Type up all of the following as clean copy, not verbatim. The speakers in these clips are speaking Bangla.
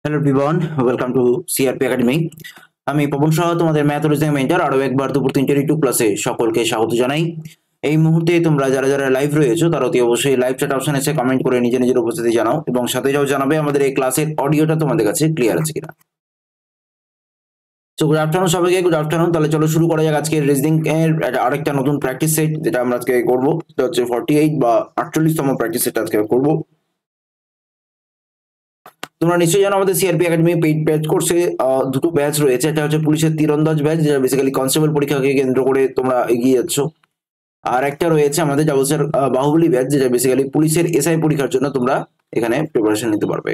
Hello everyone, welcome to CRP academy. আমি পবন সাহা, তোমাদের ম্যাথ রিজনিং মেন্টর। আরো একবার দুপুর 3টের ইউটিউব ক্লাসে সকলকে স্বাগত জানাই। এই মুহূর্তে তোমরা যারা যারা লাইভ রয়েছো তারা অতি অবশ্যই লাইভ চ্যাট অপশন এসে কমেন্ট করে নিজের নিজের উপস্থিতি জানাও এবং সাথে যাও জানাবে আমাদের এই ক্লাসের অডিওটা তোমাদের কাছে ক্লিয়ার আছে কিনা। তো গুড আফটারনুন সবাইকে, গুড আফটারনুন। তাহলে চলো শুরু করা যাক আজকে রিজনিং এর আরেকটা নতুন প্র্যাকটিস সেট, যেটা আমরা আজকে করবো। সেটা হচ্ছে 48 বা 48তম প্র্যাকটিস সেট আজকে করবো। তোমরা নিশ্চয়ই জানো আমাদের সিআরপি একাডেমি পেইড ব্যাচ কোর্সে দুটো ব্যাচ রয়েছে। একটা হচ্ছে পুলিশের তীরন্দাজ ব্যাচ, যেটা বেসিক্যালি কনস্টেবল পরীক্ষাকে কেন্দ্র করে তোমরা এগিয়ে যাচ্ছ। আর একটা রয়েছে আমাদের জাবলসের বাহুবলী ব্যাচ, যেটা বেসিক্যালি পুলিশের এসআই পরীক্ষার জন্য তোমরা এখানে প্রিপারেশন নিতে পারবে।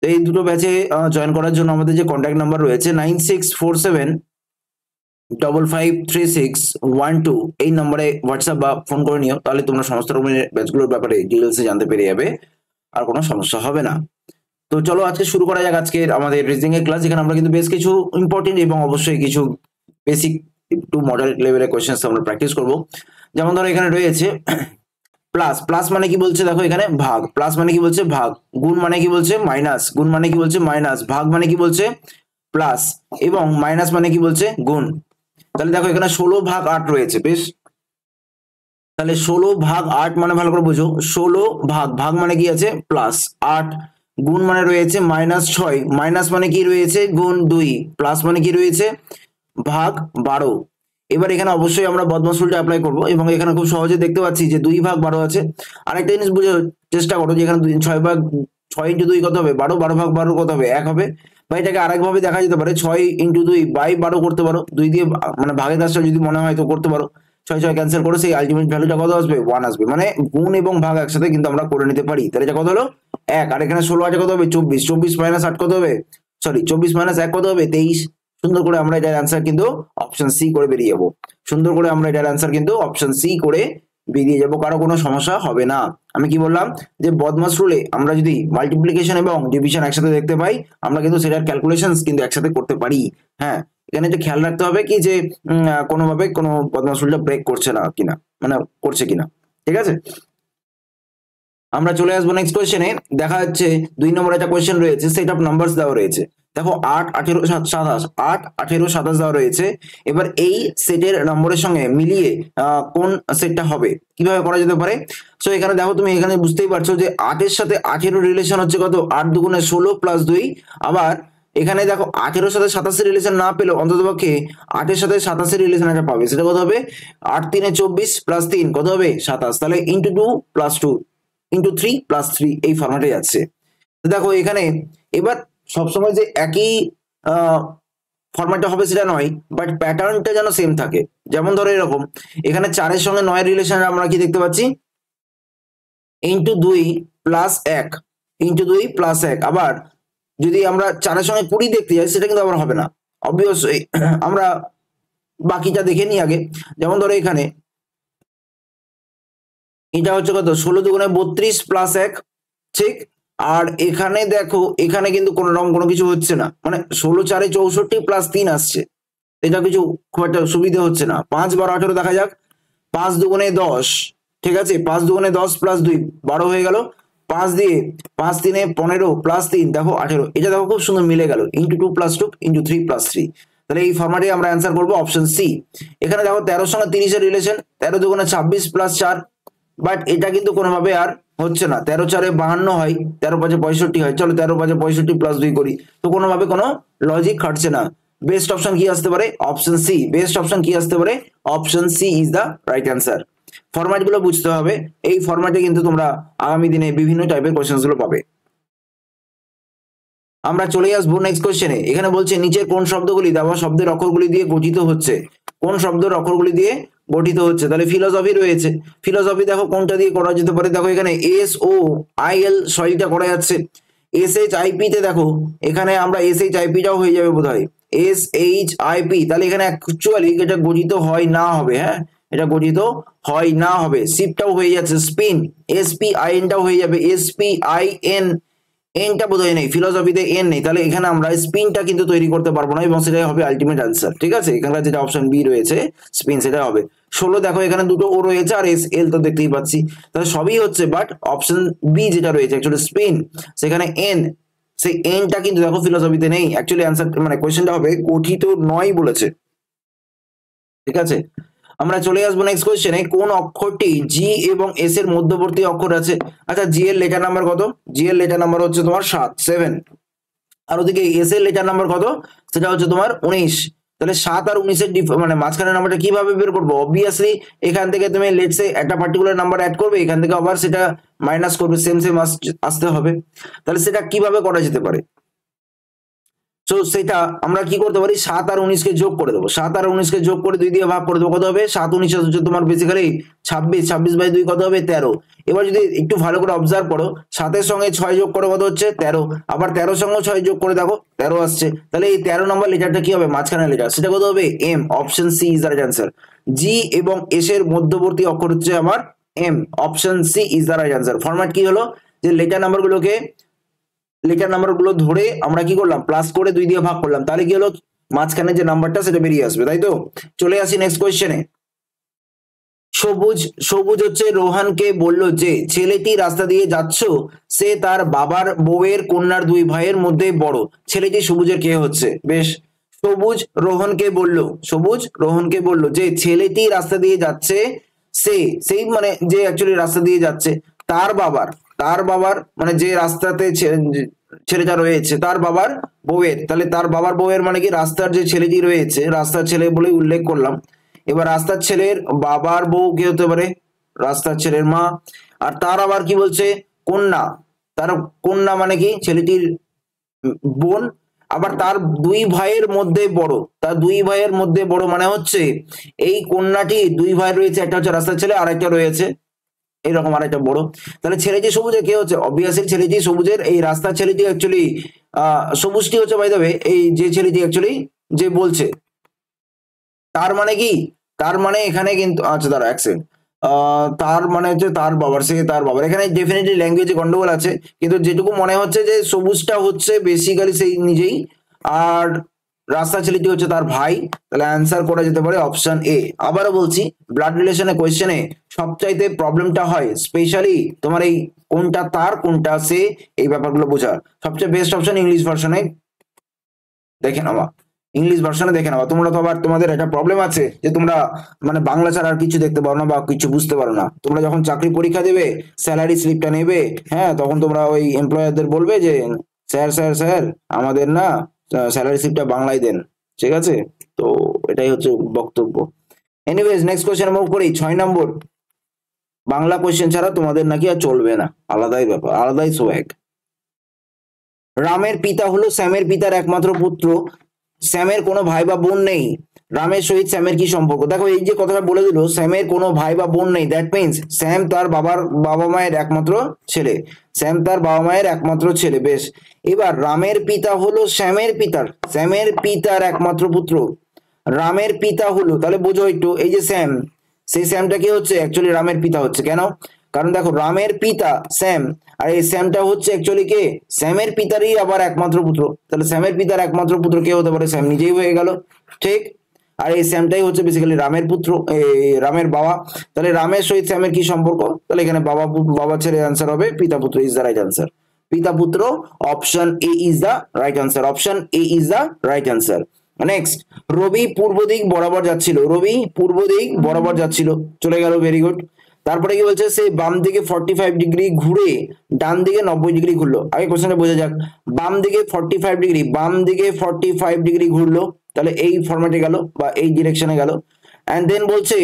তো এই দুটো ব্যাচে জয়েন করার জন্য আমাদের যে কন্ট্যাক্ট নাম্বার রয়েছে 9647553612, এই নম্বরে হোয়াটসঅ্যাপ বা ফোন করে নিও। তাহলে তোমরা সমস্ত রকমের ব্যাচগুলোর ব্যাপারে ডিটেলসে জানতে পেরে যাবে, আর কোনো সমস্যা হবে না। তো চলো আজকে শুরু করা যাক আজকে আমাদের রিজনিং এর ক্লাস, যেখানে আমরা কিন্তু বেশ কিছু ইম্পর্টেন্ট এবং অবশ্যই কিছু বেসিক টু মডারেট লেভেলের কোশ্চেন্স আমরা প্র্যাকটিস করব। যেমন ধরো এখানে রয়েছে প্লাস। প্লাস মানে কি বলছে দেখো, এখানে ভাগ। প্লাস মানে কি বলছে ভাগ। গুণ মানে কি বলছে মাইনাস। গুণ মানে কি বলছে মাইনাস। ভাগ মানে কি বলছে প্লাস। এবং মাইনাস মানে কি বলছে গুণ। তাহলে দেখো এখানে 16/8 রয়েছে। বেশ, তাহলে 16/8 মানে ভালো করে বুঝো, 16 ভাগ মানে কি আছে প্লাস 8, গুণ মানে রয়েছে -6, মাইনাস মানে কি রয়েছে গুণ 2, প্লাস মানে কি রয়েছে ভাগ 12। এবার এখানে অবশ্যই আমরা বদমাশ রুলটা অ্যাপ্লাই করবো এবং এখানে খুব সহজে দেখতে পাচ্ছি যে 2/12 আছে। আরেকটা জিনিস বুঝে চেষ্টা করো যে এখানে 6 × 2 কত হবে 12, 12/12 কত হবে 1 হবে। বা এটাকে আরেকভাবে দেখা যেতে পারে 6 × 2/12 করতে পারো। 2 দিয়ে মানে ভাগের কাজটা যদি মনে হয় তো করতে পারো। 6 ক্যান্সেল করে সেই আলটিমেট ভ্যালুটা কত আসবে 1 আসবে। মানে গুণ এবং ভাগ একসাথে কিন্তু আমরা করে নিতে পারি। তাহলে এটা কত হলো 1। আর এখানে 16 আছে কত হবে 24, 24 - 8 কত হবে, সরি 24 - 1 কত হবে 23। সুন্দর করে আমরা এটার অ্যান্সার কিন্তু অপশন সি করে বেরিয়ে যাবো। সুন্দর করে আমরা এটার অ্যান্সার কিন্তু অপশন সি করে বেরিয়ে যাবো, কারো কোনো সমস্যা হবে না। আমি কি বললাম যে বদমাস রুলে আমরা যদি মাল্টিপ্লিকেশন এবং ডিভিশন একসাথে দেখতে পাই, আমরা কিন্তু সেটার ক্যালকুলেশন কিন্তু একসাথে করতে পারি। হ্যাঁ, এখানে যে খেয়াল রাখতে হবে কি যে কোনোভাবে কোনো বদমাস রুলটা ব্রেক করছে না কিনা, মানে করছে কিনা। ঠিক আছে, আমরা চলে আসবো নেক্সট কোয়েশ্চেনে। দেখা যাচ্ছে 2 নম্বর একটা কোয়েশ্চেন রয়েছে, সেট অফ নাম্বারস দেওয়া রয়েছে। দেখো 8, 18, 27, 8, 18, 27 দেওয়া রয়েছে। এবার এই সেটের নম্বরের সঙ্গে মিলিয়ে কোন সেটটা হবে, কিভাবে করা যেতে পারে। সো এখানে দেখো তুমি এখানে বুঝতেই পারছো যে 8 এর সাথে 18 রিলেশন হচ্ছে কত 8 × 2 = 16 + 2। আবার এখানে দেখো 18 এর সাথে 27 রিলেশন না পেলেও অন্তত পক্ষে 8 এর সাথে 27 রিলেশন একটা পাবে। সেটা কত হবে 8 × 3 = 24 + 3 কত হবে 27। তাহলে × 2 + 2 × 3 + 3 এই ফরম্যাটে যাচ্ছে। দেখো এখানে এবার সবসময় যে একই ফরম্যাটটা হবে সেটা নয়, বাট প্যাটার্নটা যেন সেম থাকে। যেমন ধরো এরকম, এখানে 4 এর সঙ্গে 9 এর রিলেশন আমরা কি দেখতে পাচ্ছি × 2 + 1, × 2 + 1। আবার যদি আমরা 4 এর সঙ্গে 20 দেখতে যাই, সেটা কিন্তু আবার হবে না। অবভিয়াসলি আমরা বাকিটা দেখে নিই আগে। যেমন ধরো এখানে এটা হচ্ছে কত 16 × 2 = 32 + 1, ঠিক। আর এখানে দেখো এখানে কিন্তু কোনো রকম কোনো কিছু হচ্ছে না, মানে 16 × 4 = 64 + 3 আসছে। এটা কিছু খুব একটা সুবিধা হচ্ছে না। 5, 12, 18 দেখা যাক। 5 × 2 = 10, ঠিক আছে। 5 × 2 = 10 + 2 12 হয়ে গেল। 5 দিয়ে 5 × 3 = 15 + 3 দেখো 18। এটা দেখো খুব সুন্দর মিলে গেল, × 2 + 2 × 3 + 3। তাহলে এই ফরম্যাটে আমরা অ্যান্সার করবো অপশন সি। এখানে দেখো 13 এর সঙ্গে 30 এর রিলেশন, 13 × 2 = 26 + 4। বাট এটা কিন্তু কোনোভাবে আর হচ্ছে না। 13 × 4 = 52 হয়, 13 × 5 = 65 হয়। চলো 13 × 5 = 65 + 2 করি, তো কোনোভাবে কোনো লজিক খাটছে না। বেস্ট অপশন কি আসতে পারে অপশন সি। বেস্ট অপশন কি আসতে পারে option C is the right answer. Format গুলো বুঝতে হবে, এই ফরম্যাটে কিন্তু তোমরা আগামী দিনে বিভিন্ন টাইপের কোশ্চেন গুলো পাবে। আমরা চলে আসবো নেক্সট কোশ্চেনে। এখানে বলছে নিচের কোন শব্দগুলি দেওয়া শব্দের অক্ষরগুলি দিয়ে গঠিত হচ্ছে। কোন শব্দের অক্ষরগুলি দিয়ে গঠিত হচ্ছে। তাহলে ফিলোসফি রয়েছে। ফিলোসফি দেখো কোনটা দিয়ে করা যেতে পারে। দেখো এখানে SOIL সরিটা করা যাচ্ছে। SHIP তে দেখো এখানে আমরা SHIP টাও হয়ে যাবে বোধহয়, SHIP। তাহলে এখানে অ্যাকচুয়ালি এটা গঠিত হয় না হবে। হ্যাঁ, এটা গঠিত হয় না হবে। শিপটাও হয়ে যাচ্ছে। স্পিন SPIN টাও হয়ে যাবে। SPIN এনটা বোধহয় নেই, ফিলোসফিতে এন নেই। তাহলে এখানে আমরা স্পিনটা কিন্তু তৈরি করতে পারবো না এবং সেটাই হবে আলটিমেট আনসার। ঠিক আছে, এখানকার যেটা অপশন বি রয়েছে স্পিন, সেটা হবে। 16 দেখো এখানে দুটো ও রয়েছে আর SL তো দেখতেই পাচ্ছি, তাহলে সবই হচ্ছে। বাট অপশন বি যেটা রয়েছে অ্যাকচুয়ালি স্পিন, সেখানে এন সেই এনটা কিন্তু দেখো ফিলোসফিতে নেই, অ্যাকচুয়ালি অ্যান্সার মানে কোয়েশ্চেনটা হবে গঠিত নয় বলেছে, ঠিক আছে। আমরা চলে আসবো নেক্সট কোয়েশ্চেনে, কোন অক্ষরটি জি এবং এস এর মধ্যবর্তী অক্ষর আছে। আচ্ছা, জি এর লেটার নাম্বার কত? জি এর লেটার নাম্বার হচ্ছে তোমার 7 আর ওদিকে এস এর লেটার নাম্বার কত? সেটা হচ্ছে তোমার 19। তাহলে 7 আর 19 এর মানে মাঝখানের নাম্বারটা কিভাবে বের করবো? অবভিয়াসলি এখান থেকে তুমি লেটস সে একটা পার্টিকুলার নাম্বার অ্যাড করবে, এখান থেকে আবার সেটা মাইনাস করবে, সেম সেম আসতে হবে। তাহলে সেটা কিভাবে করা যেতে পারে? তো সেটা আমরা কি করতে পারি, 7 আর 19কে যোগ করে দেবো, 7 আর 19কে যোগ করে 2 দিয়ে ভাগ করে দেবো, কত হবে? 7 19 হচ্ছে তোমার বেসিক্যালি 26, 26 বাই 2 কত হবে? 13। এবার যদি একটু ভালো করে অবজার্ভ করো, 7 এর সঙ্গে 6 যোগ করে কত হচ্ছে? 13। আবার 13 সঙ্গে 6 যোগ করে দেখো 13 আসছে। তাহলে এই 13 নম্বর লেটারটা কি হবে? মাঝখানের লেটার, সেটা কত হবে? M. Option C is the right answer. G এবং এস এর মধ্যবর্তী অক্ষর হচ্ছে আমার M. Option C is the right answer. Format কি হলো, যে লেটার নাম্বার গুলো ধরে আমরা কি করলাম? প্লাস করে 2 দিয়ে ভাগ করলাম, তাহলে কি হলো? মাঝখানে যে নাম্বারটা সেটা বেরিয়ে আসবে, তাই তো? চলে আসি নেক্সট কোয়েশ্চেনে। সবুজ সবুজ হচ্ছে রোহানকে বলল যে ছেলেটি রাস্তা দিয়ে যাচ্ছ, সে তার বাবার বউয়ের কন্যার 2 ভাইয়ের মধ্যে বড়। ছেলেটি সবুজের কে হচ্ছে? বেশ, সবুজ রোহনকে বলল যে ছেলেটি রাস্তা দিয়ে যাচ্ছে, সেই মানে যে অ্যাকচুয়ালি রাস্তা দিয়ে যাচ্ছে, তার বাবার মানে যে রাস্তাতে ছেলেটা রয়েছে তার বাবার বউয়ের, তাহলে তার বাবার বউয়ের মানে কি রাস্তার যে ছেলেটি রয়েছে, রাস্তার ছেলে বলে উল্লেখ করলাম। এবার রাস্তার ছেলের বাবার বউ কি হতে পারে? রাস্তার ছেলের মা। আর তার আবার কি বলছে? কন্যা। তার কন্যা মানে কি? ছেলেটির বোন। আবার তার 2 ভাইয়ের মধ্যে বড়, তার 2 ভাইয়ের মধ্যে বড় মানে হচ্ছে এই কন্যাটি 2 ভাই রয়েছে, একটা হচ্ছে রাস্তার ছেলে আর একটা রয়েছে এইরকম আর একটা বড়। তাহলে ছেলেটি সবুজের কে হচ্ছে? অবভিয়াসলি ছেলেটি সবুজের, এই রাস্তার ছেলেটি অ্যাকচুয়ালি সবুজটি হচ্ছে বাই দ্য ওয়ে এই যে ছেলেটি অ্যাকচুয়ালি যে বলছে, তার মানে কি? তার মানে এখানে কিন্তু আচ্ছা দাঁড়া এক সেকেন্ড, তার মানে হচ্ছে তার বাবার এখানে ডেফিনেটলি ল্যাঙ্গুয়েজে গন্ডগোল আছে, কিন্তু যেটুকু মনে হচ্ছে যে সবুজটা হচ্ছে বেসিক্যালি সেই নিজেই, আর রাস্তা ছেলেটি হচ্ছে তার ভাই। তাহলে অ্যান্সার করা যেতে পারে অপশন এ। আবারও বলছি, ব্লাড রিলেশনের কোয়েশ্চেনে সবচাইতে প্রবলেমটা হয় স্পেশালি তোমার এই কোনটা তার কোনটা সে, এই ব্যাপারগুলো বোঝা। সবচেয়ে বেস্ট অপশন ইংলিশ ভার্সনে দেখে নেওয়া, তোমরা তো আবার তোমাদের একটা প্রবলেম আছে যে তোমরা মানে বাংলা ছাড়া আর কিছু দেখতে পারো না বা কিছু বুঝতে পারো না। তোমরা যখন চাকরি পরীক্ষা দেবে, স্যালারি স্লিপটা নেবে, হ্যাঁ, তখন তোমরা ওই এমপ্লয়ারদের বলবে যে স্যার আমাদের না স্যালারি স্লিপটা বাংলায় দেন, ঠিক আছে? তো এটাই হচ্ছে বক্তব্য। এনিওয়েজ নেক্সট কোয়েশ্চেন মুভ করি। 6 নম্বর, বাংলা কোয়েশ্চেন ছাড়া তোমাদের নাকি আর চলবে না, আলাদাই ব্যাপার, আলাদাই সোয়াগ। রামের পিতা হলো শ্যামের পিতার একমাত্র পুত্র, শ্যামের কোনো ভাই বা বোন নেই, রামের সহিত শ্যামের কি সম্পর্ক? দেখো এই যে কথাটা বলে দিল, শ্যামের কোনো ভাই বা বোন নেই, দ্যাট মিনস শ্যাম তার বাবা মায়ের একমাত্র ছেলে, বেশ। এবার রামের পিতা হলো শ্যামের পিতার একমাত্র পুত্র, রামের পিতা হলো, তাহলে বোঝো একটু এই যে শ্যাম, সেই শ্যামটা কি হচ্ছে? অ্যাকচুয়ালি রামের পিতা হচ্ছে। কেন? কারণ দেখো রামের পিতা শ্যাম, আর এই শ্যামটা হচ্ছে অ্যাকচুয়ালি কে? শ্যামের পিতারই আবার একমাত্র পুত্র, তাহলে শ্যামের পিতার একমাত্র পুত্র কে হতে পারে? শ্যাম নিজেই হয়ে গেল, ঠিক। আর এই শ্যামটাই হচ্ছে বেসিক্যালি রামের পুত্র, রামের বাবা। তাহলে রামের সহিত শ্যামের কি সম্পর্ক? তাহলে এখানে বাবা ছেলে অ্যান্সার হবে পিতা পুত্র ইজ দ্য রাইট অ্যান্সার। পিতা পুত্র, option A is the right answer. Next, Rabi পূর্ব দিক বরাবর যাচ্ছিল, চলে গেল, ভেরি গুড। তারপরে কি বলছে? সে বাম দিকে 45 ডিগ্রি ঘুরে ডান দিকে 90 ডিগ্রি ঘুরলো। আগে কোশ্চেনটা বোঝা যাক। বাম দিকে 45 ডিগ্রি ঘুরলো, তাহলে এই ফরম্যাটে গেল বা এই ডিরেকশনে গেল। অ্যান্ড দেন বলছে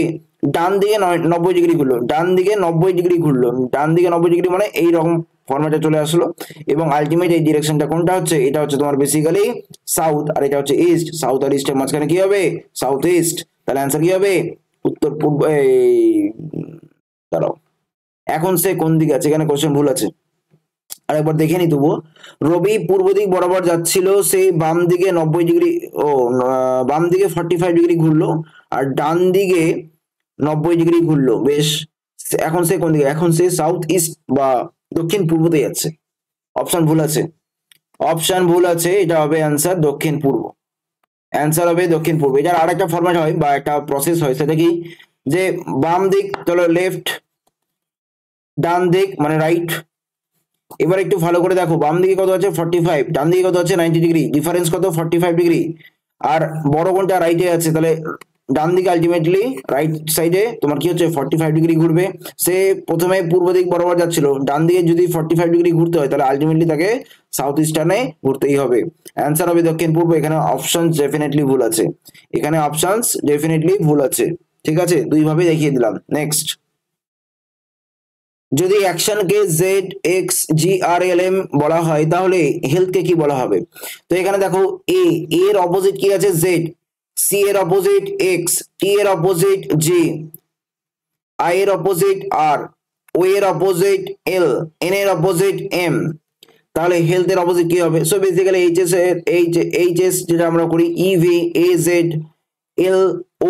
ডান দিকে 90 ডিগ্রি ঘুরলো, ডান দিকে 90 ডিগ্রি মানে এইরকম ফরম্যাটে চলে আসলো। এবং আলটিমেট এই ডিরেকশনটা কোনটা হচ্ছে? এটা হচ্ছে তোমার বেসিক্যালি সাউথ, আর এটা হচ্ছে ইস্ট। সাউথ আর ইস্টের মাঝখানে কি হবে? South east. তাহলে অ্যান্সার কি হবে? উত্তর পূর্ব। দাঁড়াও, এখন সে কোন দিকে আছে? এখানে কোশ্চেন ভুল আছে, আরেকবার দেখে নি তবুও। রবি পূর্ব দিক বরাবর যাচ্ছিল, সে বাম দিকে 45 ডিগ্রি ঘুরলো আর ডান দিকে 90 ডিগ্রি ঘুরলো, বেশ। এখন সে কোন দিকে? এখন সে সাউথ ইস্ট বা দক্ষিণ পূর্বতে যাচ্ছে। অপশন ভুল আছে, এটা হবে অ্যান্সার দক্ষিণ পূর্ব। এটার আর একটা ফরম্যাট হয় বা একটা প্রসেস হয়, সেটা কি? যে বাম দিক, চলো লেফট, ডান দিক মানে রাইট, এবার একটু ভালো করে দেখো, বাম দিকে কত আছে 45, ডান দিকে কত আছে 90 ডিগ্রি, ডিফারেন্স কত 45 ডিগ্রি। আর বড় কোনটা রাইটে আছে, তাহলে ডান দিকে আলটিমেটলি রাইট সাইডে তোমার কি হচ্ছে 45 ডিগ্রি ঘুরবে। সে প্রথমে পূর্ব দিক বরাবর যাচ্ছিল, ডান দিকে যদি 45 ডিগ্রি ঘুরতে হয় তাহলে আলটিমেটলি তাকে সাউথ ইস্টার্নে ঘুরতেই হবে। অ্যান্সার হবে দক্ষিণ পূর্ব। এখানে অপশন ডেফিনেটলি ভুল আছে, এখানে অপশনস ডেফিনেটলি ভুল আছে। ঠিক আছে, দুই ভাবে দেখিয়ে দিলাম। নেক্সট, যদি অ্যাকশনকে জেড এক্স জি আর এল এম বলা হয় তাহলে হেলথকে কি বলা হবে? তো এখানে দেখো, এর অপোজিট কি আছে জেড, সি এর অপোজিট এক্স, টি এর অপোজিট জি, আই এর অপোজিট আর, ও এর অপোজিট এল, এন এর অপোজিট এম, তাহলে হেলথ এর অপোজিট কি হবে? সো বেসিক্যালি এইচএস এর এইচএস যেটা আমরা করি EV A Z L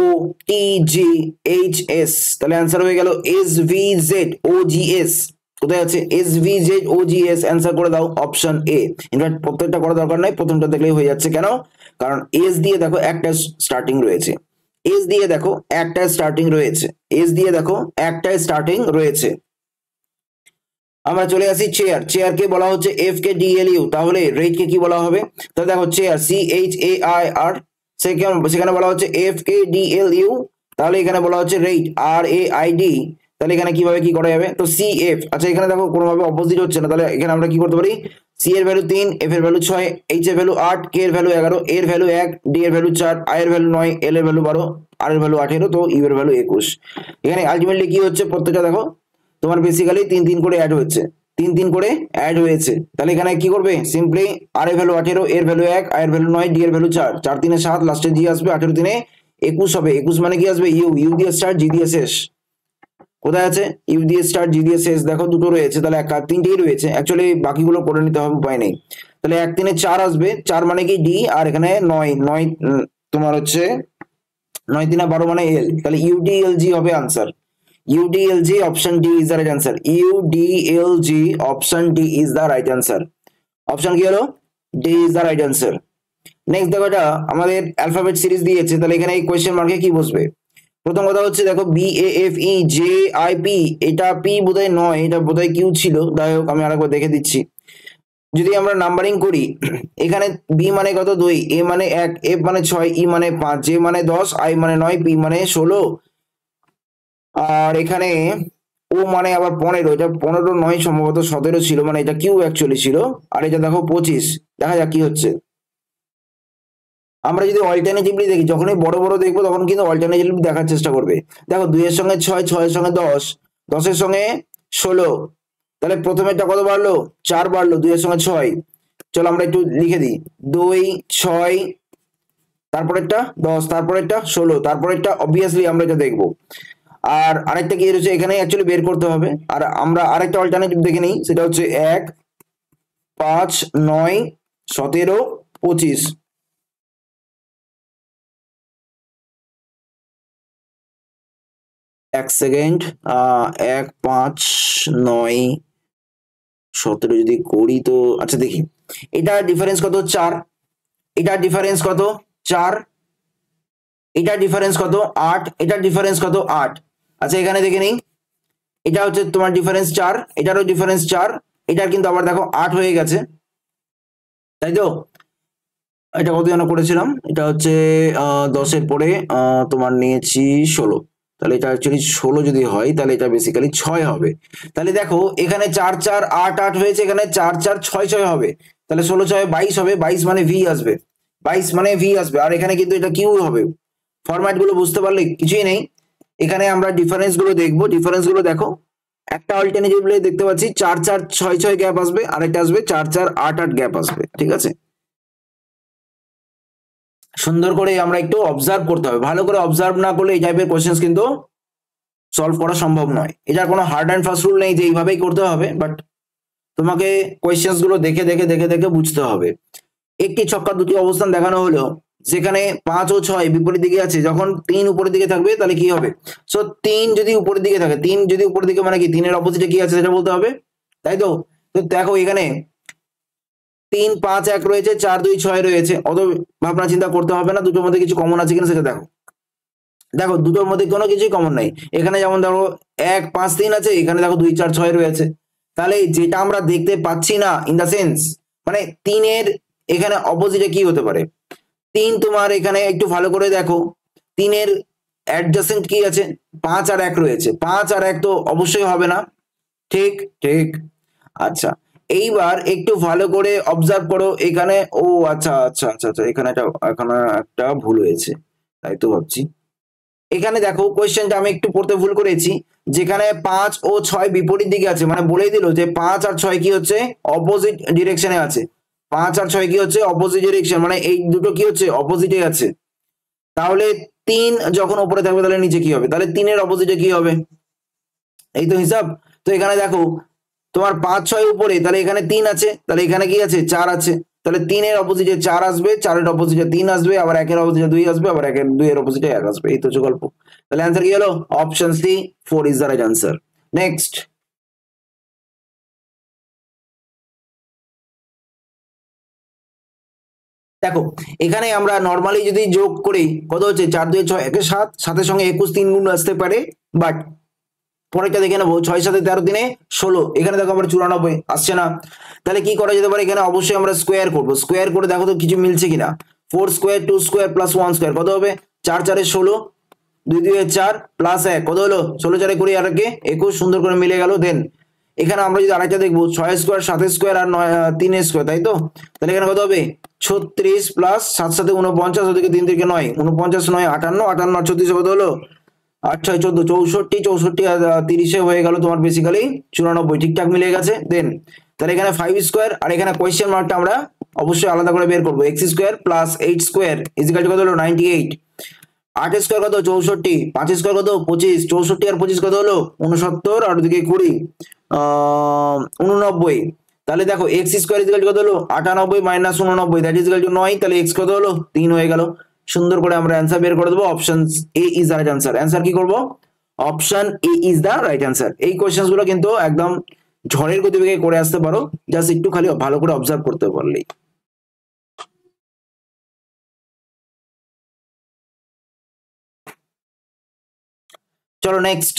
O T G H S, তাহলে অ্যান্সার হয়ে গেল S V Z O G S. কোথায় আছে S V Z O G S? Answer করে দাও অপশন এ। ইনফ্যাক্ট প্রত্যেকটা করা দরকার নাই, প্রথমটা দেখলেই হয়ে যাচ্ছে। কেন? কারণ এস দিয়ে দেখো একটা স্টার্টিং রয়েছে, এস দিয়ে দেখো একটা স্টার্টিং রয়েছে, এস দিয়ে দেখো একটা স্টার্টিং রয়েছে। আমরা চলে আসি চেয়ার, চেয়ারকে বলা হচ্ছে F K D L U, তাহলে রেট কে কি বলা হবে? তাহলে দেখো chair C H A I R, সেখানে বলা হচ্ছে F K D L U, তাহলে এখানে বলা হচ্ছে raid R A I D, তাহলে এখানে কিভাবে কি করা যাবে? তো সি এফ, আচ্ছা এখানে দেখো কোনোভাবে অপোজিট হচ্ছে না, তাহলে এখানে আমরা কি করতে পারি? সি এর ভ্যালু 3, এফ এর ভ্যালু 6, এইচ এর ভ্যালু 8, কে এর ভ্যালু 11, এর ভ্যালু 1, ডি এর ভ্যালু 4, আই এর ভ্যালু 9, এল এর ভ্যালু 12, আর এর ভ্যালু 18, তো ইউ এর ভ্যালু 21। এখানে আলটিমেটলি কি হচ্ছে প্রত্যেকটা দেখো তোমার বেসিক্যালি 3 3 করে অ্যাড হচ্ছে, 3 3 করে অ্যাড হয়েছে। তাহলে এখানে কি করবে? সিম্পলি আর এর ভ্যালু 18, এর ভ্যালু 1, আই এর ভ্যালু 9, ডি এর ভ্যালু 4, 4 3 7, লাস্টে জি আসবে, 18 3 21 হবে। 21 মানে কি আসবে? ইউ, ইউ দিয়ে স্টার্ট, জি দিয়ে শেষ। কোথায় আছে? ইউ দিয়ে স্টার্ট, জি দিয়ে শেষ, দেখো দুটো রয়েছে, তাহলে এক আর তিনটেই রয়েছে। অ্যাকচুয়ালি বাকিগুলো করে নিতে হবে, উপায় নেই। তাহলে 1 3 4 আসবে, 4 মানে কি ডি, আর এখানে 9 9 তোমার হচ্ছে 9 3 12 মানে এল, তাহলে ইউডিএলজি হবে answer. UDLG option D is the right answer. UDLG option D is the right answer. Option কি হলো? D is the right answer. Next দেখো, এটা আমাদের অ্যালফাবেট সিরিজ দিয়েছে, তাহলে এখানে এই কোয়েশ্চেন মার্কে কি বসবে? প্রথম কথা হচ্ছে দেখো B A F E J I P, এটা পি বোধহয় নয়, এটা বোধহয় কিউ ছিল। যাই হোক আমি আরেকবার দেখে দিচ্ছি। যদি আমরা নাম্বারিং করি, এখানে বি মানে কত 2, এ মানে 1, এফ মানে 6, ই মানে 5, জে মানে 10, আই মানে 9, পি মানে 16, আর এখানে ও মানে আবার 15, এটা 15 নয়, সম্ভবত 17 ছিল, মানে এটা কিউ অ্যাকচুয়ালি ছিল। আর এটা দেখো 25, দেখা যাক কি হচ্ছে। আমরা যদি অল্টারনেটিভলি দেখি, যখনই বড় বড় দেখবো তখন কিন্তু অল্টারনেটিভলি দেখার চেষ্টা করবে। দেখো 2 এর সঙ্গে 6, 6 এর সঙ্গে 10, 10 এর সঙ্গে 16, তাহলে প্রথমেরটা কত বাড়লো? 4 বাড়লো 2 এর সঙ্গে 6। চলো আমরা একটু লিখে দিই, 2 6, তারপরেরটা 10, তারপরেরটা 16, তারপরেরটা অবভিয়াসলি আমরা এটা দেখবো। আর আরেকটা কি রয়েছে এখানে অ্যাকচুয়ালি বের করতে হবে। আর আমরা আরেকটা অল্টারনেটিভ দেখে নিই, সেটা হচ্ছে 1 5 9 17 25। এক সেকেন্ড, 1 5 9 17 যদি করি তো আচ্ছা দেখি, এটা ডিফারেন্স কত? 4, এটা ডিফারেন্স কত? 4, এটা ডিফারেন্স কত? 8, এটা ডিফারেন্স কত? 8। আচ্ছা এখানে দেখে নিই, এটা হচ্ছে তোমার ডিফারেন্স 4, এটারও ডিফারেন্স 4, এটার কিন্তু আবার দেখো 8 হয়ে গেছে, তাই তো? এটা কত যেন করেছিলাম, এটা হচ্ছে 10-এর পরে তোমার নিয়েছি 16, তাহলে এটা অ্যাকচুয়ালি 16 যদি হয় তাহলে এটা বেসিক্যালি 6 হবে। তাহলে দেখো এখানে 4 4 8 8 হয়েছে, এখানে 4 4 6 6 হবে, তাহলে 16 6 22 হবে, 22 মানে ভি আসবে, 22 মানে ভি আসবে। আর এখানে কিন্তু এটা কিউ হবে। ফরম্যাট গুলো বুঝতে পারলে কিছুই নেই। এখানে আমরা ডিফারেন্স গুলো দেখবো, ডিফারেন্স গুলো দেখো, একটা অল্টারনেটিভলি দেখতে পাচ্ছি 4 4 6 6 গ্যাপ আসবে, আরেকটা আসবে 4 4 8 8 গ্যাপ আসবে। ঠিক আছে, সুন্দর করে আমরা একটু অবজার্ভ করতে হবে। ভালো করে অবজার্ভ না করলে এই টাইপের কোশ্চেন্স কিন্তু সলভ করা সম্ভব নয়। এটার কোনো হার্ড অ্যান্ড ফাস্ট রুল নেই যে এইভাবেই করতে হবে, বাট তোমাকে কোয়েশ্চেন্স গুলো দেখে দেখে দেখে দেখে বুঝতে হবে। একটি ছক্কা দুটি অবস্থান দেখানো হলো, যেখানে 5 ও 6 বিপরীত দিকে আছে, যখন 3 উপরের দিকে থাকবে তাহলে কি হবে? সো 3 যদি উপরের দিকে থাকে, 3 যদি উপরের দিকে মানে কি 3 এর অপোজিটে কি আছে সেটা বলতে হবে, তাই তো? তো দেখো এখানে 3 5 1 রয়েছে, 4 2 6 রয়েছে, অত ভাবনা চিন্তা করতে হবে না, দুটোর মধ্যে কিছু কমন আছে কিনা সেটা দেখো। দেখো দুটোর মধ্যে কোনো কিছুই কমন নাই। এখানে যেমন দেখো 1 5 3 আছে, এখানে দেখো 2 4 6 রয়েছে, তাহলে যেটা আমরা দেখতে পাচ্ছি না ইন দা সেন্স, মানে তিনের এখানে অপোজিটে কি হতে পারে? তিন তোমার এখানে একটু ভালো করে দেখো, তিনের অ্যাডজাসেন্ট কি আছে? 5 আর 1 রয়েছে, 5 আর 1 তো অবশ্যই হবে না। ঠিক ঠিক। আচ্ছা, এইবার একটু ভালো করে অবজার্ভ করো এখানে। ও আচ্ছা আচ্ছা আচ্ছা আচ্ছা, এখানে একটা ভুল হয়েছে, তাই তো ভাবছি। এখানে দেখো কোয়েশ্চেনটা আমি একটু পড়তে ভুল করেছি, যেখানে 5 ও 6 বিপরীত দিকে আছে, মানে বলেই দিল যে 5 আর 6 কি হচ্ছে? অপোজিট ডিরেকশনে আছে। 5 আর 6 কি হচ্ছে? অপোজিট ডিরেকশন, মানে এই দুটো কি হচ্ছে? অপোজিটে আছে। তাহলে 3 যখন উপরে থাকবে তাহলে নিচে কি হবে? তাহলে 3 এর অপোজিটে কি হবে? এই তো হিসাব। তো এখানে দেখো তোমার 5 6 উপরে, তাহলে এখানে 3 আছে, তাহলে এখানে কি আছে? 4 আছে। তাহলে 3 এর অপোজিটে 4 আসবে, 4 এর অপোজিটে 3 আসবে, আবার 1 এর অপোজিটে 2 আসবে, আবার 2 এর অপোজিটে 1 আসবে। এই তো হচ্ছে গল্প। তাহলে অ্যান্সার কি হলো? Option C 4 is the right answer. Next দেখো, এখানে আমরা নর্মালি যদি যোগ করি কত হচ্ছে? 4 2 6 1 7, 7 সঙ্গে 21 3 গুণ আসতে পারে, বাট পরেরটা দেখে নেবো। 6 7 13 দিনে 16, এখানে দেখো আমরা 94 আসছে না। তাহলে কি করা যেতে পারে? এখানে অবশ্যই আমরা স্কোয়ার করবো। স্কোয়ার করে দেখো তো কিছু মিলছে কিনা। 4 স্কোয়ার 2 স্কোয়ার প্লাস 1 স্কোয়ার কত হবে? 4 4 16, 2 2 4 প্লাস 1 কত হলো? 16 4 20 আর 21, সুন্দর করে মিলে গেল। দেন এখানে আমরা যদি আরেকটা দেখবো, 6 স্কোয়ার 7 স্কোয়ার আর 3 স্কোয়ার, তাই তো? তাহলে এখানে কত হবে? 36 প্লাস 7 7 49, ওদিকে 3 থেকে 9, 49 9 58, 58 36 কত হলো? 8 6 14 64, 64 আর 30 হয়ে গেল তোমার বেসিক্যালি 94, ঠিকঠাক মিলে গেছে। দেন তাহলে এখানে 5 স্কোয়ার, আর এখানে কোয়েশ্চেন মার্কটা আমরা অবশ্যই আলাদা করে বের করবো। x square plus 8 square is equal to কত হলো? 98। 8 স্কোয়ার কত? 64, 5 স্কোয়ার কত? 25, 64 আর 25 কত হলো? 69, আর ওদিকে 20 89। তাহলে দেখো x স্কোয়ার ইজিক্যাল টু কত হলো? 98 মাইনাস 89, দ্যাট ইজিক্যাল টু 9। তাহলে x কত হলো? 3 হয়ে গেল। সুন্দর করে আমরা অ্যান্সার বের করে দেবো। Option A is the right answer. Answer কি করব? Option A is the right answer. এই কোয়েশ্চেন গুলো কিন্তু একদম ঝড়ের গতিবেগে করে আসতে পারো, জাস্ট একটু খালি ভালো করে অবজার্ভ করতে পারলেই। চলো নেক্সট।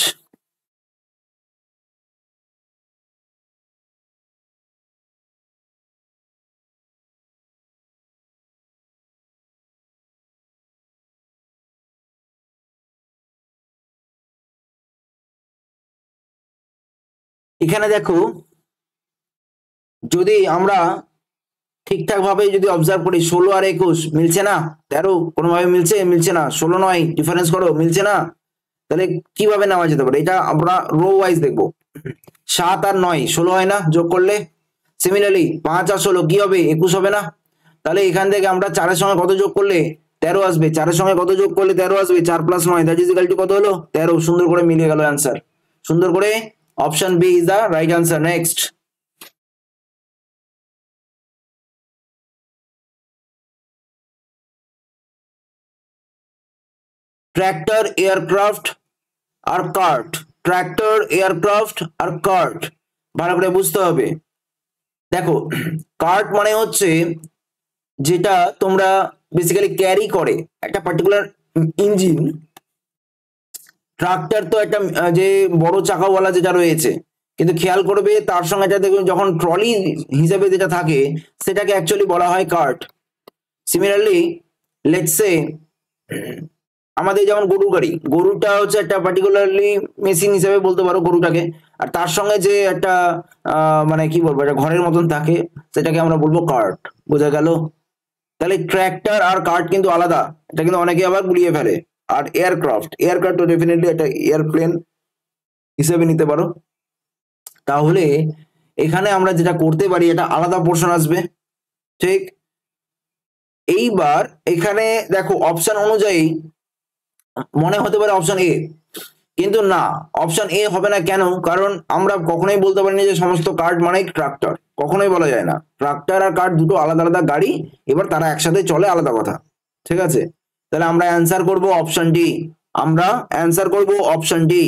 এখানে দেখো, যদি আমরা ঠিকঠাক ভাবে যদি অবজার্ভ করি, 16 আর 21 মিলছে না, 13 কোনোভাবে মিলছে? মিলছে না। 16 9 ডিফারেন্স করো, মিলছে না। তাহলে কিভাবে নেওয়া যেতে পারে? এটা আমরা রো ওয়াইজ দেখবো। 7 আর 9 16 হয় না যোগ করলে? সিমিলারলি 5 আর 16 কি হবে? 21 হবে না? তাহলে এখান থেকে আমরা 4 এর সঙ্গে কত যোগ করলে 13 আসবে? 4 এর সঙ্গে কত যোগ করলে 13 আসবে? 4 plus 9 that is equal to কত হলো? 13। সুন্দর করে মিলিয়ে গেল অ্যান্সার। সুন্দর করে option B is the right answer. Next. Tractor, aircraft আর কার্ট। ট্র্যাক্টর, এয়ারক্রাফট আর কার্ট, ভালো করে বুঝতে হবে। দেখো, কার্ট মানে হচ্ছে যেটা তোমরা বেসিক্যালি ক্যারি করে একটা পার্টিকুলার ইঞ্জিন। ট্রাক্টর তো একটা যে বড় চাকাওয়ালা যেটা রয়েছে, কিন্তু খেয়াল করবে তার সঙ্গে এটা দেখুন যখন ট্রলি হিসেবে যেটা থাকে সেটাকে অ্যাকচুয়ালি বলা হয় কার্ট। সিমিলারলি লেটস সে আমাদের যেমন গরুর গাড়ি, গরুটা হচ্ছে একটা পার্টিকুলারলি মেশিন হিসেবে বলতে পারো গরুটাকে, আর তার সঙ্গে যে একটা মানে কি বলবো, একটা ঘরের মতন থাকে, সেটাকে আমরা বলবো কার্ট। বোঝা গেল? তাহলে ট্র্যাক্টর আর কার্ট কিন্তু আলাদা, এটা কিন্তু অনেকে আবার গুলিয়ে ফেলে। আর এয়ারক্রাফট, এয়ারক্রাফট তো ডেফিনেটলি একটা এয়ারপ্লেন হিসেবে নিতে পারো। তাহলে এখানে আমরা যেটা করতে পারি, এটা আলাদা পোর্শন আসবে। ঠিক। এইবার এখানে দেখো অপশন অনুযায়ী মনে হতে পারে অপশন এ, কিন্তু না, অপশন এ হবে না। কেন? কারণ আমরা কখনোই বলতে পারি না যে সমস্ত কার্ট মানে ট্রাক্টর, কখনোই বলা যায় না। ট্রাক্টর আর কার্ট দুটো আলাদা আলাদা গাড়ি, এবার তারা একসাথে চলে, আলাদা কথা। ঠিক আছে, তাহলে আমরা অ্যান্সার করব অপশন ডি। আমরা অ্যান্সার করব অপশন ডি।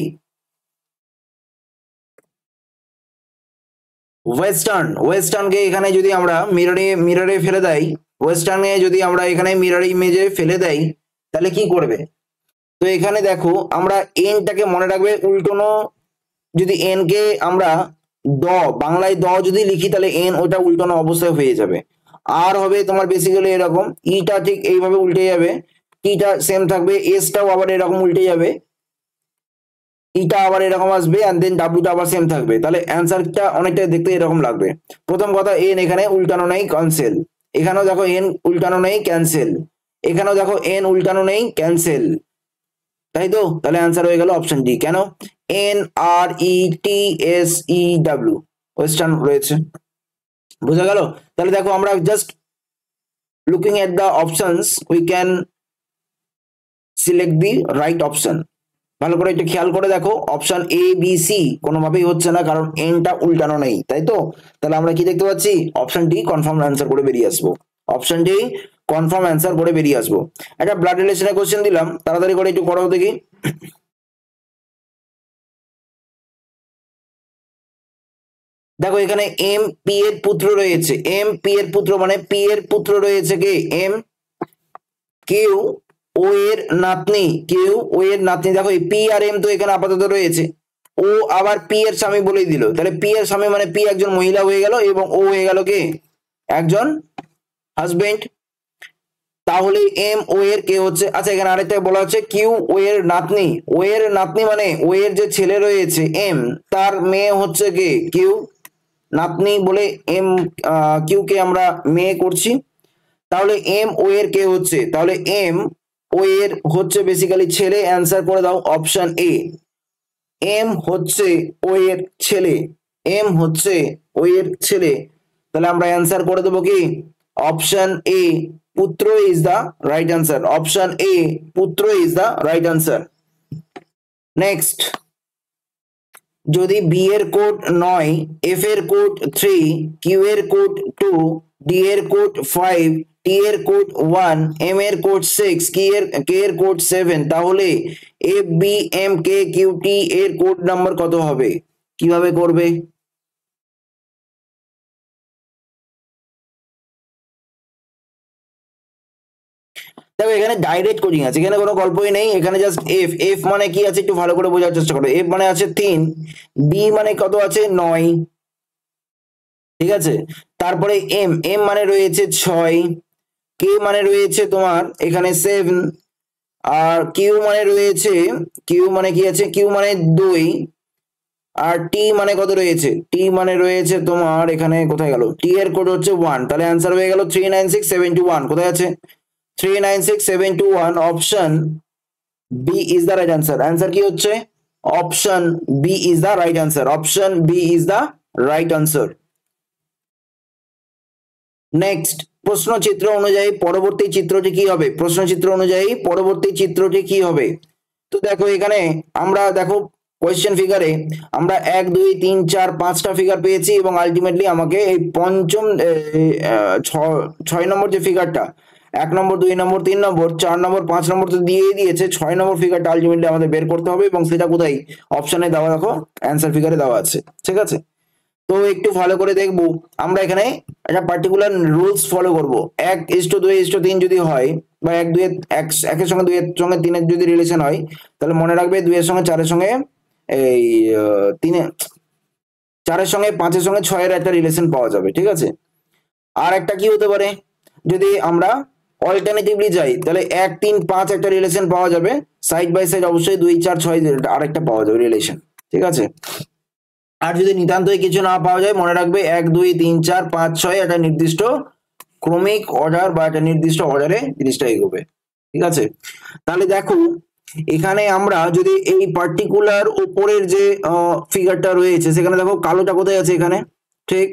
ওয়েস্টার্ন, ওয়েস্টার্নকে এখানে যদি আমরা মিররে ফেলে দেই, ওয়েস্টার্নে যদি আমরা এখানে মিরর ইমেজে ফেলে দেই, তাহলে কি করবে? তো এখানে দেখো আমরা এনটাকে মনে রাখবে উল্টোনো, যদি এন কে আমরা দ, বাংলায় দ যদি লিখি তাহলে এন ওটা উল্টানো অবস্থায় হয়ে যাবে। আর হবে তোমার বেসিক্যালি এরকম, ইটা ঠিক এইভাবে উল্টে যাবে, টিটা সেম থাকবে, এসটাও আবার এরকম উল্টে যাবে, ইটা আবার এরকম আসবে, এন্ড দেন ডাব্লিউটা আবার সেম থাকবে। তাহলে অ্যান্সারটা অনেকটা দেখতে এরকম লাগবে। প্রথম কথা, এন এখানে উল্টানো নেই, ক্যান্সেল। এখানেও দেখো এন উল্টানো নেই, ক্যান্সেল। এখানেও দেখো এন উল্টানো নেই, ক্যান্সেল। তাই তো? তাহলে অ্যান্সার হয়ে গেল অপশন ডি। কেন? N R E T S E W western রয়েছে। বোঝা গেল? তাহলে দেখো আমরা just looking at the options we can select the right option. ভালো করে একটু খেয়াল করে দেখো, অপশন এ বি সি কোনোভাবেই হচ্ছে না, কারণ এনটা উল্টানো নেই, তাই তো? তাহলে আমরা কি দেখতে পাচ্ছি? অপশন ডি কনফার্ম অ্যান্সার করে বেরিয়ে আসবো। অপশন ডি কনফার্ম অ্যান্সার করে বেরিয়ে আসবো। একটা ব্লাড রিলেশনের কোশ্চেন দিলাম, তাড়াতাড়ি করে একটু করো দেখি। দেখো এখানে এম পি এর পুত্র রয়েছে, এম পি এর পুত্র মানে পি এর পুত্র রয়েছে কে? এম। কিউ ও এর নাতনি, কিউ ও এর নাতনি। দেখো এই পি আর এম তো এখানে আপাতত রয়েছে, ও আবার পি এর স্বামী বলেই দিল, তাহলে পি এর স্বামী মানে পি একজন মহিলা হয়ে গেল এবং ও হয়ে গেল কে? একজন হাজবেন্ড। তাহলে এম ও এর কে হচ্ছে, আচ্ছা এখানে আরেকটা বলা হচ্ছে কিউ ও এর নাতনি, ও এর নাতনি মানে ও এর যে ছেলে রয়েছে এম, তার মেয়ে হচ্ছে কে? কিউ। নাতনি বলে এম কিউ কে আমরা মেয়ে করছি। তাহলে এম ও এর কে হচ্ছে, তাহলে এম ও এর হচ্ছে বেসিক্যালি ছেলে। অ্যান্সার করে দাও অপশন এ। এম হচ্ছে ও এর ছেলে, এম হচ্ছে ও এর ছেলে। তাহলে আমরা অ্যান্সার করে দেবো কি? অপশন এ, পুত্র is the right answer. Option A, পুত্র is the right answer. Next, যদি বি এর কোড 9, এফ এর কোড 3, কিউ এর কোড 2, ডি এর কোড 5, টি এর কোড 1, এম এর কোড 6, কে এর কোড 7, তাহলে F B M K Q T এর কোড নাম্বার কত হবে? কিভাবে করবে? দেখো এখানে ডাইরেক্ট কোডিং আছে, এখানে কোনো গল্পই নেই, এখানে জাস্ট এফ। এফ মানে কি আছে একটু ভালো করে বোঝার চেষ্টা করো। এফ মানে আছে 3, বি মানে কত আছে? 9, ঠিক আছে? তারপরে এম, এম মানে রয়েছে 6, কে মানে রয়েছে তোমার এখানে 7, আর কিউ মানে রয়েছে, কিউ মানে কি আছে? কিউ মানে 2, আর টি মানে কত রয়েছে? টি মানে রয়েছে তোমার এখানে, কোথায় গেল? টি এর কোড হচ্ছে 1। তাহলে অ্যান্সার হয়ে গেল 39671। কোথায় আছে? 39671। Option B is the right answer. Answer কি হচ্ছে? Option B is the right answer. Option B is the right answer. Next, প্রশ্নচিত্র অনুযায়ী পরবর্তী চিত্রটি কি হবে? প্রশ্নচিত্র অনুযায়ী পরবর্তী চিত্রটি কি হবে? তো দেখো এখানে আমরা দেখো কোয়েশ্চেন ফিগারে আমরা 1 2 3 4 5টা ফিগার পেয়েছি এবং আলটিমেটলি আমাকে এই পঞ্চম 6 নম্বর যে ফিগারটা, 1 নম্বর 2 নম্বর 3 নম্বর 4 নম্বর 5 নম্বর তো দিয়েই দিয়েছে, 6 নম্বর ফিগারটা আলটিমেটলি আমাদের বের করতে হবে এবং সেটা কোথায়? অপশনে দেওয়া, দেখো অ্যান্সার ফিগারে দেওয়া আছে, ঠিক আছে? তো একটু ভালো করে দেখবো, আমরা এখানে একটা পার্টিকুলার রুলস ফলো করব। 1:2:3 যদি হয়, বা 1 2 একের সঙ্গে 2 এর সঙ্গে 3 এর যদি রিলেশন হয়, তাহলে মনে রাখবে 2 এর সঙ্গে 4 এর সঙ্গে এই 3 4 এর সঙ্গে 5 এর সঙ্গে 6 এর একটা রিলেশন পাওয়া যাবে, ঠিক আছে? আর একটা কি হতে পারে, যদি আমরা অল্টারনেটিভলি যাই তাহলে 1 3 5 একটা রিলেশন পাওয়া যাবে, সাইড বাই সাইড অবশ্যই 2 4 6 আরেকটা পাওয়া যাবে রিলেশন, ঠিক আছে? আর যদি নিতান্তই কিছু না পাওয়া যায়, মনে রাখবে 1 2 3 4 5 6 একটা নির্দিষ্ট ক্রমিক অর্ডার বা একটা নির্দিষ্ট অর্ডারে জিনিসটা এগোবে, ঠিক আছে? তাহলে দেখো এখানে আমরা যদি এই পার্টিকুলার উপরের যে ফিগারটা রয়েছে, সেখানে দেখো কালোটা কোথায় আছে? এখানে, ঠিক?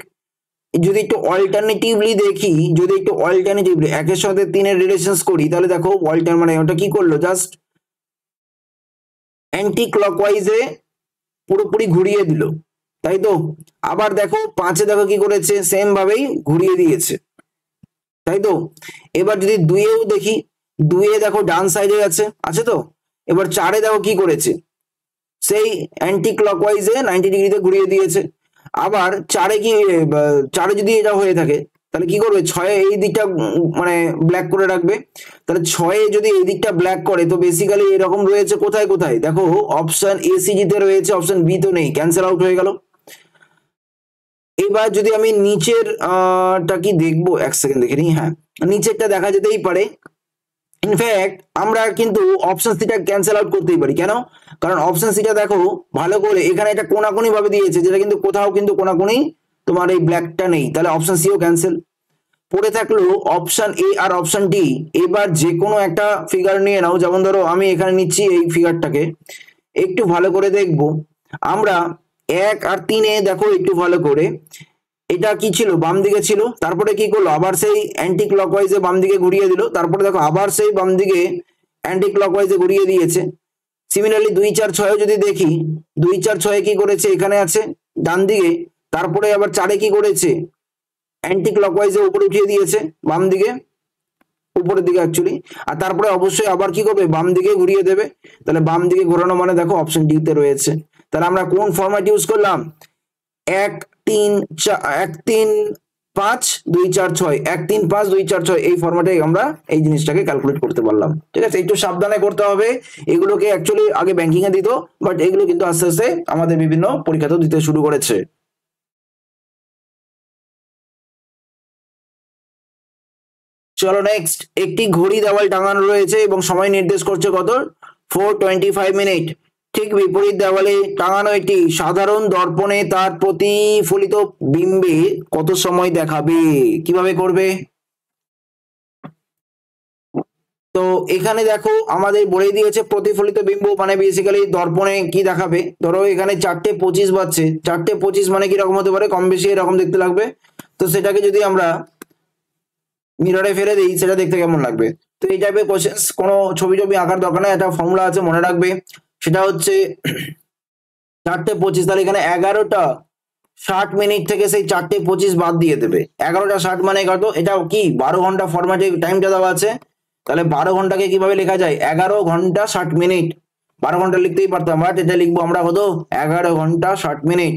যদি একটু অল্টারনেটিভলি দেখি, যদি একটু অল্টারনেটিভলি একের সাথে 3 এর রিলেশনস করি, তাহলে দেখো অল্টার মানে ওটা কি করলো? জাস্ট অ্যান্টি ক্লকওয়াইজে পুরোপুরি ঘুরিয়ে দিল, তাই তো? আবার দেখো 5-এ দেখো কি করেছে? সেম ভাবেই ঘুরিয়ে দিয়েছে, তাই তো? এবার যদি 2-এও দেখি, 2-এ দেখো ডান সাইডে আছে তো? এবার 4-এ দেখো কি করেছে? সেই অ্যান্টি ক্লকওয়াইজে 90 ডিগ্রিতে ঘুরিয়ে দিয়েছে। আবার 4-এ কি, 4-এ যদি এটা হয়ে থাকে তাহলে কি করবে? 6-এ এই দিকটা মানে ব্ল্যাক করে রাখবে। তাহলে 6-এ যদি এই দিকটা ব্ল্যাক করে, তো বেসিক্যালি এরকম রয়েছে কোথায় কোথায়? দেখো অপশন এ সি জি তে রয়েছে, অপশন বি তো নেই, ক্যান্সেল আউট হয়ে গেল। এবার যদি আমি নিচের টা কি দেখবো, এক সেকেন্ড দেখে নিই। হ্যাঁ, নিচেরটা দেখা যেতেই পারে। ইনফ্যাক্ট আমরা কিন্তু অপশন সিটা ক্যান্সেল আউট করতেই পারি। কেন? কারণ অপশন সিটা দেখো ভালো করে, এখানে এটা কোনাকুনি ভাবে দিয়েছে, যেটা কিন্তু কোথাও কিন্তু কোনাকুনি তোমার এই ব্ল্যাকটা নেই, তাহলে অপশন সিও ক্যান্সেল। পড়ে থাকলো অপশন এ আর অপশন ডি। এবার যে কোনো একটা ফিগার নিয়ে নাও, যেমন ধরো আমি এখানে নিচ্ছি এই ফিগারটাকে, একটু ভালো করে দেখবো আমরা 1 আর 3-এ দেখো একটু ভালো করে, এটা কি ছিল, বাম দিকে ছিল, তারপরে কি করলো, আবার সেই অ্যান্টি ক্লকওয়াইজে বাম দিকে ঘুরিয়ে দিল, তারপরে দেখো আবার সেই বাম দিকে অ্যান্টি ক্লকওয়াইজে ঘুরিয়ে দিয়েছে। সিমিলারলি 2 4 6 যদি দেখি, 2 4 6 কি করেছে, এখানে আছে ডান দিকে, তারপরে আবার 4-এ কি করেছে, অ্যান্টি ক্লকওয়াইজে উপরে উঠিয়ে দিয়েছে বাম দিকে, উপরের দিকে অ্যাকচুয়ালি, আর তারপরে অবশ্যই আবার কি করবে, বাম দিকে ঘুরিয়ে দেবে। তাহলে বাম দিকে ঘোরানো মানে দেখো অপশন ডি তে রয়েছে। তাহলে আমরা কোন ফরম্যাট ইউজ করলাম, 1 3 5 2 4 6, 1 3 5 2 4 6, এই ফরম্যাটে আমরা এই জিনিসটাকে ক্যালকুলেট করতে পারলাম। ঠিক আছে, একটু সাবধানে করতে হবে। এগুলোকে অ্যাকচুয়ালি আগে ব্যাংকিং এ দিত, বাট এগুলো কিন্তু আস্তে আস্তে আমাদের বিভিন্ন পরীক্ষাতেও দিতে শুরু করেছে। চলো নেক্সট, একটি ঘড়ি দেওয়াল টাঙানো রয়েছে এবং সময় নির্দেশ করছে কত, 4:25। ঠিক বিপরীত দেওয়ালে টাঙানো একটি সাধারণ দর্পণে তার প্রতিফলিত বিম্বে কত সময় দেখাবে, কিভাবে করবে? তো এখানে দেখো আমাদের বলে দিয়েছে প্রতিফলিত বিম্ব মানে বেসিক্যালি দর্পণে কি দেখাবে। ধরো এখানে 4:25 বাজছে, 4:25 মানে কিরকম হতে পারে, কম বেশি এরকম দেখতে লাগবে। তো সেটাকে যদি আমরা মিররে ফেলে দিই, সেটা দেখতে কেমন লাগবে? তো এই টাইপের কোশ্চেন, কোনো ছবি টবি আঁকার দরকার নেই, একটা ফর্মুলা আছে মনে রাখবে, সেটা হচ্ছে 4:25, তাহলে এখানে 11:60 থেকে সেই 4:25 বাদ দিয়ে দেবে। 11:60 মানে কত, এটা কি 12 ঘন্টা ফরম্যাটে টাইমটা দেওয়া আছে। তাহলে 12 ঘন্টাকে কিভাবে লেখা যায়, 11 ঘন্টা 60 মিনিট। 12 ঘন্টা লিখতেই পারতাম, বাট এটা লিখবো আমরা কত, 11 ঘন্টা 60 মিনিট।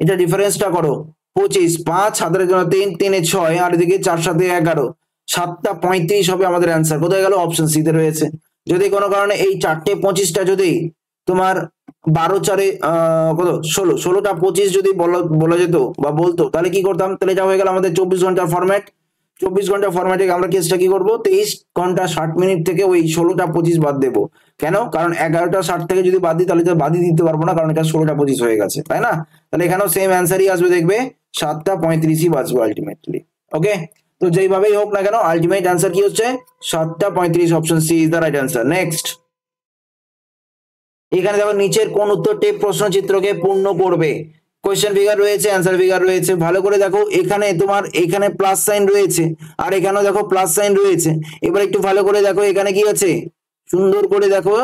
এটা ডিফারেন্সটা করো, 25, 5 হাতের জন্য 3, 3-এ 6, আর এদিকে 4 7 11, 7:35 হবে আমাদের অ্যান্সার। কোথায় গেল, অপশন সি তে রয়েছে। যদি কোনো কারণে এই 4:25টা যদি তোমার 12 4-এ কত 16, 16টা 25 যদি বলা যেত বা বলতো, তাহলে কি করতাম, তাহলে এটা হয়ে গেল আমাদের 24 ঘন্টার ফরম্যাট। 24 ঘন্টা ফরম্যাটে আমরা কেসটা কি করবো, 23 ঘন্টা 60 মিনিট থেকে ওই 16টা 25 বাদ দেবো। কেন? কারণ 11:60 থেকে যদি বাদ দিই, তাহলে তো বাদই দিতে পারবো না, কারণ এটা 16টা 25 হয়ে গেছে, তাই না? তাহলে এখানেও সেম অ্যান্সারই আসবে, দেখবে 7:35 বাজবে আলটিমেটলি। ওকে, তো যেইভাবেই হোক না কেন, আলটিমেট অ্যান্সার কি হচ্ছে 7:35, option C is the right answer. Next, এখানে দেখো নিচের কোন উত্তরটি প্রশ্নচিত্রকে পূর্ণ করবে। কোয়েশ্চেন ফিগার রয়েছে, অ্যান্সার ফিগার রয়েছে, ভালো করে দেখো, এখানে তোমার এখানে প্লাস সাইন রয়েছে, আর এখানেও দেখো প্লাস সাইন রয়েছে। এবার একটু ভালো করে দেখো, এখানে কি আছে, সুন্দর করে দেখো,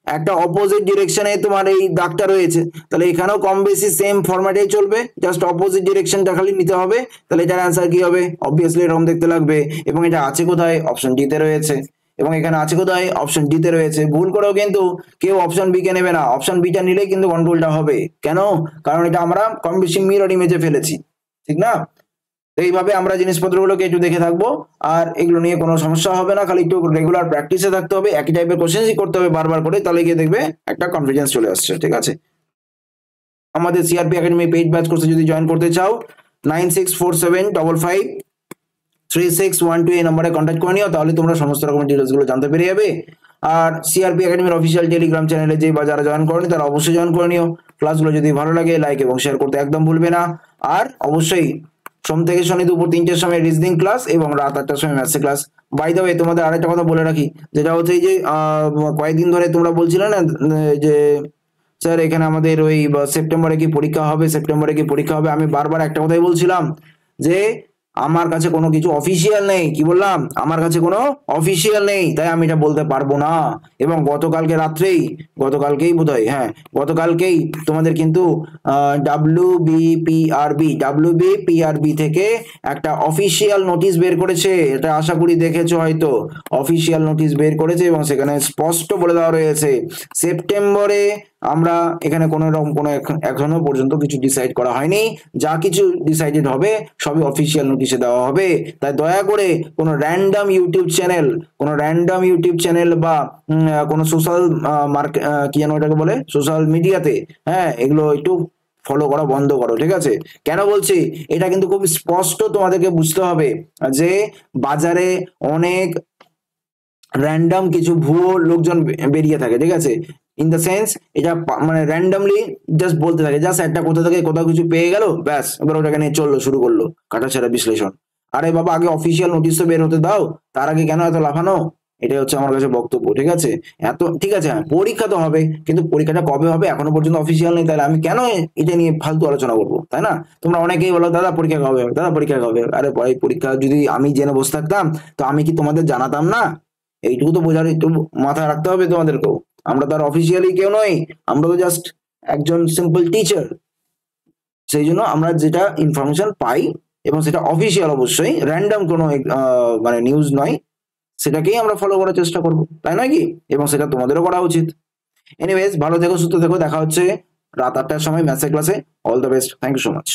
একটা অপোজিট ডিরেকশনে তোমার এই দাগটা রয়েছে, তাহলে এখানেও কম বেশি সেম ফরম্যাটেই চলবে, জাস্ট অপোজিট ডিরেকশনটা খালি নিতে হবে। তাহলে এটার অ্যান্সার কি হবে, অবভিয়াসলি এরকম দেখতে লাগবে। এবং এটা আছে কোথায়, অপশন ডি তে রয়েছে। এবং এখানে আছে কোথায়, অপশন ডি তে রয়েছে। ভুল করেও কিন্তু কেউ অপশন বি কে নেবে না, অপশন বিটা নিলে কিন্তু কন্ট্রোলটা হবে। কেন? কারণ এটা আমরা কম বেশি মিরর ইমেজে ফেলেছি, ঠিক না? তো এইভাবে আমরা জিনিসপত্রগুলোকে একটু দেখে থাকবো, আর এগুলো নিয়ে কোনো সমস্যা হবে না, খালি একটু রেগুলার প্র্যাকটিসে থাকতে হবে, একই টাইপের কোশ্চেনই করতে হবে বারবার করে, তাহলে গিয়ে দেখবে একটা কনফিডেন্স চলে আসছে। ঠিক আছে, আমাদের সিআরপি একাডেমি পেইড ব্যাচ কোর্সে যদি জয়েন করতে চাও, 9647553612 এই নম্বরে কন্ট্যাক্ট করে নিও, তাহলে তোমরা সমস্ত রকমের ডিটেলস গুলো জানতে পেরে যাবে। আর সিআরপি একাডেমির অফিসিয়াল টেলিগ্রাম চ্যানেলে যে বা যারা জয়েন করেনি তারা অবশ্যই জয়েন করে নিও। ক্লাসগুলো যদি ভালো লাগে লাইক এবং শেয়ার করতে একদম ভুলবে না। আর অবশ্যই সোম থেকে শনি দুপুর 3টের সময় রিজনিং ক্লাস এবং রাত 8টার সময় maths class. By the way, তোমাদের আরেকটা কথা বলে রাখি, যেটা হচ্ছে এই যে কয়েকদিন ধরে তোমরা বলছিলে না যে স্যার এখানে আমাদের ওই সেপ্টেম্বরে কি পরীক্ষা হবে, সেপ্টেম্বরে কি পরীক্ষা হবে, আমি বারবার একটা কথাই বলছিলাম যে আমার কাছে কোনো কিছু অফিসিয়াল নেই। কি বললাম, আমার কাছে কোনো অফিসিয়াল নেই, তাই আমি এটা বলতে পারবো না। এবং গতকালকেই বোধহয়, হ্যাঁ গতকালকেই তোমাদের কিন্তু ডাব্লিউবিপিআরবি থেকে একটা অফিসিয়াল নোটিশ বের করেছে, এটা আশা করি দেখেছো হয়তো। অফিসিয়াল নোটিশ বের করেছে এবং সেখানে স্পষ্ট বলে দেওয়া রয়েছে সেপ্টেম্বরে আমরা এখানে কোনো রকম কোনো এখনো পর্যন্ত কিছু ডিসাইড করা হয়নি, যা কিছু ডিসাইডেড হবে সবই অফিসিয়াল নোটিশে দেওয়া হবে। তাই দয়া করে কোনো র্যান্ডম ইউটিউব চ্যানেল বা কোনো সোশ্যাল মার্কেট কি যেন ওটাকে বলে, সোশ্যাল মিডিয়াতে, হ্যাঁ এগুলো একটু ফলো করা বন্ধ করো, ঠিক আছে? কেন বলছি, এটা কিন্তু খুব স্পষ্ট তোমাদেরকে বুঝতে হবে যে বাজারে অনেক র্যান্ডম কিছু ভুয়ো লোকজন বেরিয়ে থাকে, ঠিক আছে? ইন দ্য সেন্স এটা মানে র্যান্ডমলি জাস্ট বলতে থাকে, জাস্ট একটা কোথা থেকে কোথাও কিছু পেয়ে গেল, ব্যাস এবার ওটাকে নিয়ে চললো, শুরু করলো কাটাছেঁড়া বিশ্লেষণ। আরে বাবা, আগে অফিসিয়াল নোটিশ তো বের হতে দাও, তার আগে কেন এত লাফানো? এটাই হচ্ছে আমার কাছে বক্তব্য, ঠিক আছে? এত ঠিক আছে, হ্যাঁ পরীক্ষা তো হবে, কিন্তু পরীক্ষাটা কবে হবে এখনো পর্যন্ত অফিসিয়াল নেই, তাহলে আমি কেন এটা নিয়ে ফালতু আলোচনা করবো, তাই না? তোমরা অনেকেই বলো দাদা পরীক্ষা কবে হবে, দাদা পরীক্ষা কবে হবে। আরে ভাই, পরীক্ষা যদি আমি জেনে বসে থাকতাম তো আমি কি তোমাদের জানাতাম না? এইটুকু তো বোঝার একটু মাথায় রাখতে হবে তোমাদেরকেও। আমরা তো আর অফিসিয়ালি কেউ নই, আমরা তো জাস্ট একজন সিম্পল টিচার। সেই জন্য আমরা যেটা ইনফরমেশন পাই, এবং সেটা অফিসিয়াল অবশ্যই, র্যান্ডম কোনো মানে নিউজ নয়, সেটাকেই আমরা ফলো করার চেষ্টা করব, তাই নয় কি? এবং সেটা তোমাদেরও করা উচিত। এনিওয়েজ, ভালো থেকো, সুস্থ থেকো, দেখা হচ্ছে রাত 8টার সময় ম্যাথসের ক্লাসে। All the best, thank you so much.